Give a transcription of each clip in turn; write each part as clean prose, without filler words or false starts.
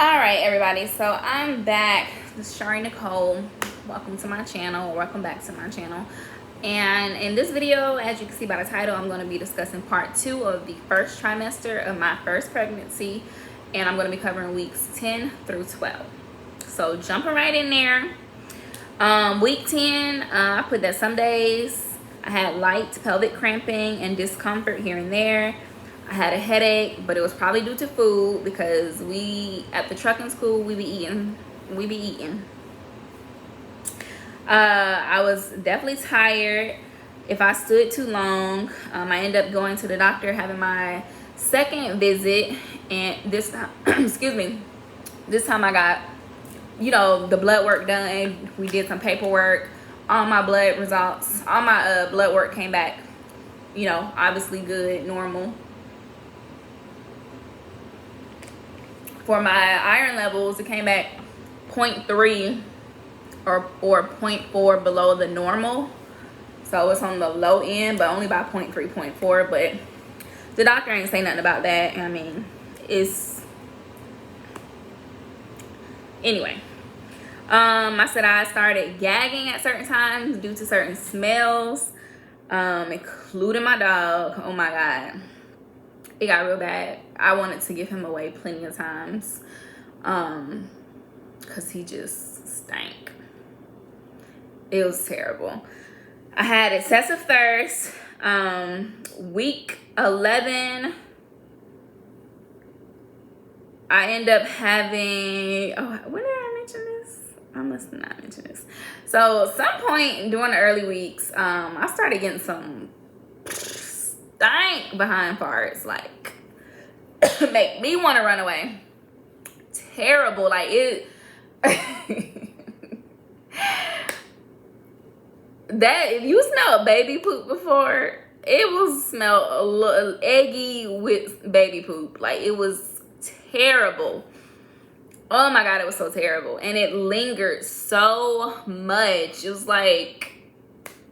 All right, everybody. So I'm back. This is Shari Nicole. Welcome to my channel. Welcome back to my channel. And in this video, as you can see by the title, I'm going to be discussing part 2 of the first trimester of my first pregnancy. And I'm going to be covering weeks 10 through 12. So jumping right in there. Week 10, I put that some days I had light pelvic cramping and discomfort here and there. I had a headache, but it was probably due to food because we at the trucking school we be eating. I was definitely tired. If I stood too long, I ended up going to the doctor, having my second visit, and this time, excuse me, this time I got, the blood work done. We did some paperwork. All my blood results, all my blood work came back, obviously good, normal. For my iron levels, it came back 0.3 or 0.4 below the normal. So it's on the low end, but only by 0.3, 0.4. But the doctor ain't say nothing about that. I mean, anyway. I said I started gagging at certain times due to certain smells, including my dog. Oh my God. It got real bad. I wanted to give him away plenty of times because he just stank. It was terrible. I had excessive thirst. Week 11, I end up having, when did I mention this? I must not mention this. So some point during the early weeks, I started getting some stank behind farts, like make me want to run away. Terrible, like it. That if you smelled baby poop before, it was smelled a little eggy with baby poop. Like it was terrible. Oh my God, it was so terrible, and it lingered so much. It was like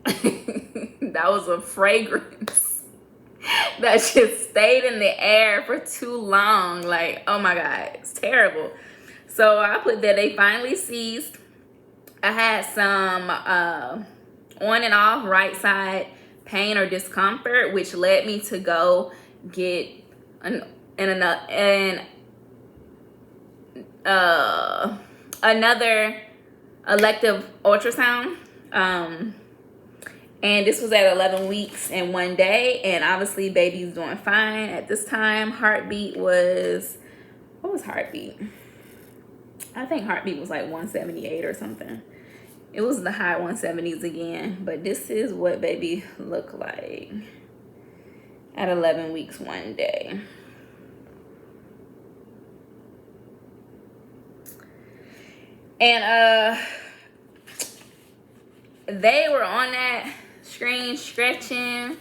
that was a fragrance that just stayed in the air for too long. Like, oh my God, it's terrible. So I put that they finally ceased. I had some on and off right side pain or discomfort, which led me to go get another elective ultrasound. And this was at 11 weeks and 1 day. And obviously baby's doing fine at this time. Heartbeat was, what was heartbeat? I think heartbeat was like 178 or something. It was the high 170s again. But this is what baby looked like at 11 weeks 1 day. And they were on that screen stretching,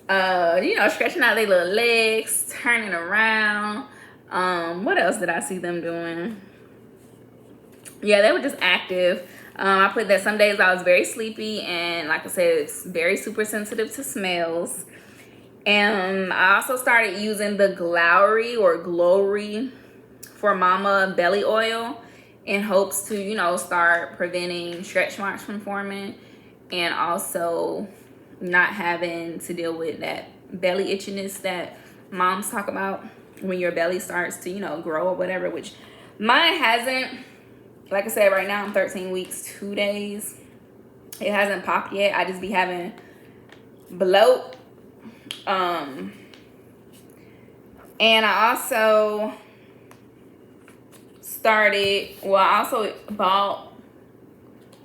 stretching out their little legs, turning around. What else did I see them doing? Yeah, they were just active. I put that some days I was very sleepy, and like I said, it's very super sensitive to smells. And I also started using the Glory for Mama belly oil in hopes to, start preventing stretch marks from forming, and also not having to deal with that belly itchiness that moms talk about when your belly starts to, grow or whatever, which mine hasn't. Like I said, right now I'm 13 weeks, 2 days. It hasn't popped yet. I just be having bloat. And I also bought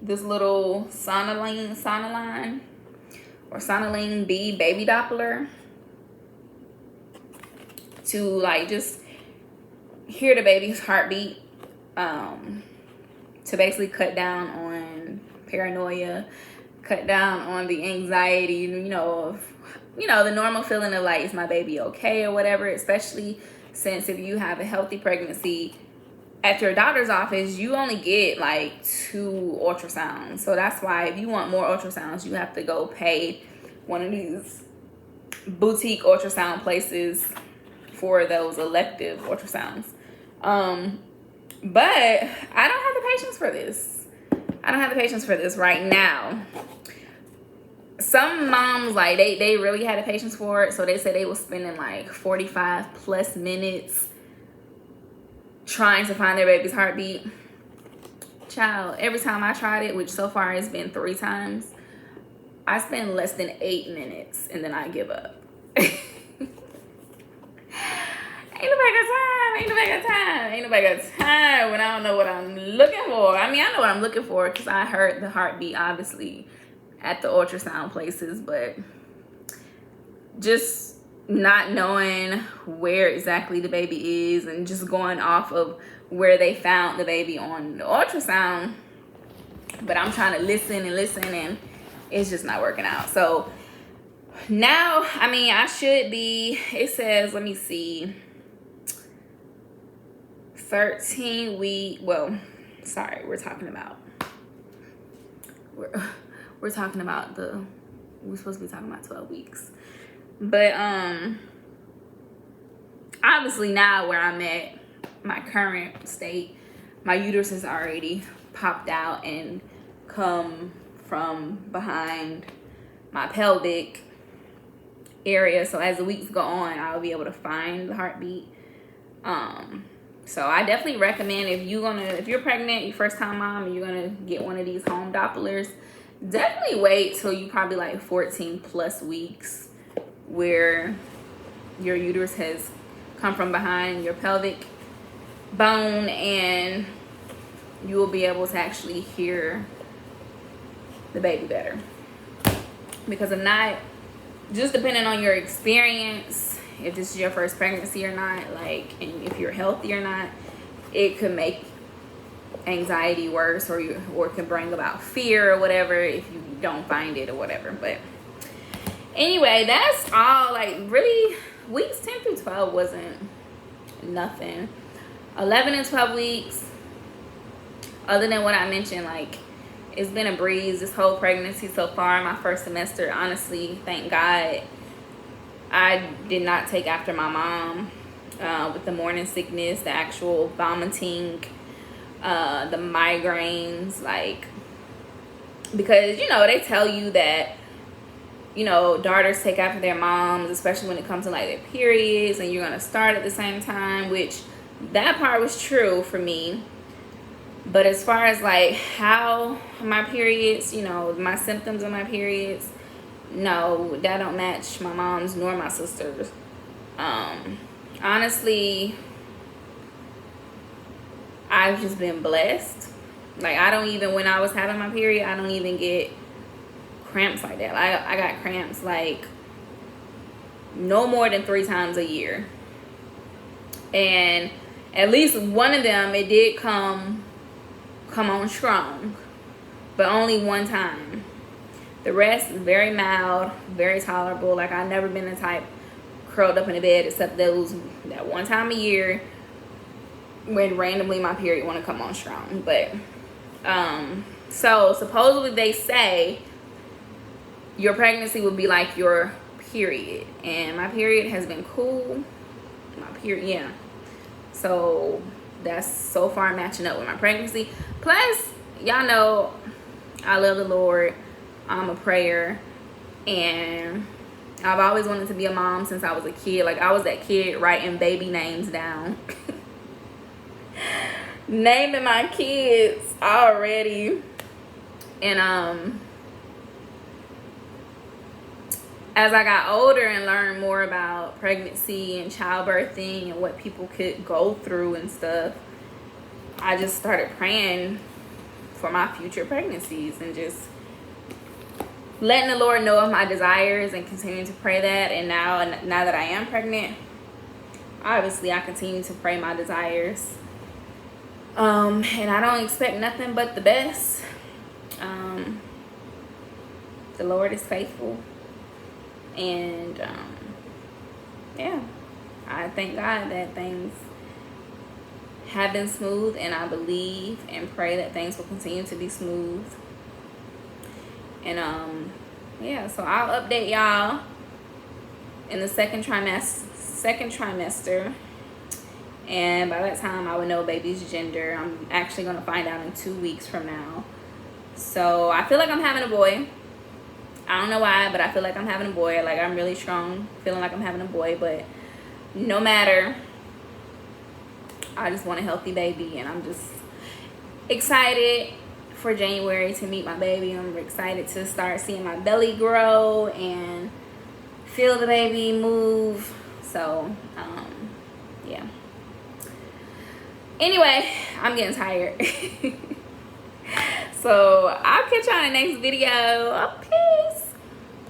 this little Sonaline or Sonaline B baby Doppler to like just hear the baby's heartbeat, to basically cut down on paranoia, cut down on the anxiety, of the normal feeling of like, is my baby okay or whatever, especially since if you have a healthy pregnancy, at your doctor's office, you only get like 2 ultrasounds. So that's why if you want more ultrasounds, you have to go pay one of these boutique ultrasound places for those elective ultrasounds. But I don't have the patience for this. I don't have the patience for this right now. Some moms, like, they really had the patience for it. So they said they were spending like 45 plus minutes trying to find their baby's heartbeat. Child, every time I tried it, which so far has been 3 times, I spend less than 8 minutes and then I give up. Ain't nobody got time when I don't know what I'm looking for. I mean, I know what I'm looking for because I heard the heartbeat, obviously, at the ultrasound places, but just not knowing where exactly the baby is and just going off of where they found the baby on the ultrasound. But I'm trying to listen and it's just not working out. So now, I mean, I should be, it says, let me see, 13 week, well, sorry, we're talking about we're supposed to be talking about 12 weeks. But obviously now where I'm at, my current state, my uterus has already popped out and come from behind my pelvic area. So as the weeks go on, I'll be able to find the heartbeat. So I definitely recommend if you're pregnant, your first time mom, and you're gonna get one of these home Dopplers, definitely wait till you probably like 14 plus weeks where your uterus has come from behind your pelvic bone and you will be able to actually hear the baby better. Because if not, just depending on your experience, if this is your first pregnancy or not, like, and if you're healthy or not, it could make anxiety worse, or it can bring about fear or whatever if you don't find it or whatever. But anyway, that's all. Like, really, weeks 10 through 12 wasn't nothing. 11 and 12 weeks, other than what I mentioned, like, it's been a breeze this whole pregnancy so far. My first semester, honestly, thank God I did not take after my mom with the morning sickness, the actual vomiting, the migraines, like, because, you know, they tell you that, you know, daughters take after their moms, especially when it comes to like their periods, and you're going to start at the same time, which that part was true for me. But as far as like how my periods, you know, my symptoms of my periods, no, that don't match my mom's nor my sister's. Honestly, I've just been blessed. Like, I don't even, when I was having my period, I don't even get cramps like that. I got cramps like no more than 3 times a year. And at least one of them, it did come on strong, but only one time. The rest is very mild, very tolerable. Like, I've never been the type curled up in the bed, except that one time a year when randomly my period want to come on strong. But so supposedly they say your pregnancy would be like your period, and my period has been cool. My period, yeah. So that's so far matching up with my pregnancy. Plus, y'all know I love the Lord. I'm a prayer, and I've always wanted to be a mom since I was a kid. Like, I was that kid writing baby names down. Naming my kids already. And as I got older and learned more about pregnancy and childbirthing and what people could go through and stuff, I just started praying for my future pregnancies and just letting the Lord know of my desires and continuing to pray that. And now that I am pregnant, obviously I continue to pray my desires. And I don't expect nothing but the best. The Lord is faithful. And yeah, I thank God that things have been smooth, and I believe and pray that things will continue to be smooth. And yeah, so I'll update y'all in the second trimester, And by that time, I would know baby's gender. I'm actually going to find out in 2 weeks from now. So I feel like I'm having a boy. I don't know why, but I feel like I'm having a boy. Like, I'm really strong feeling like I'm having a boy. But no matter, I just want a healthy baby. And I'm just excited for January to meet my baby. I'm excited to start seeing my belly grow and feel the baby move. So, yeah. Anyway, I'm getting tired. So I'll catch y'all in the next video. Okay.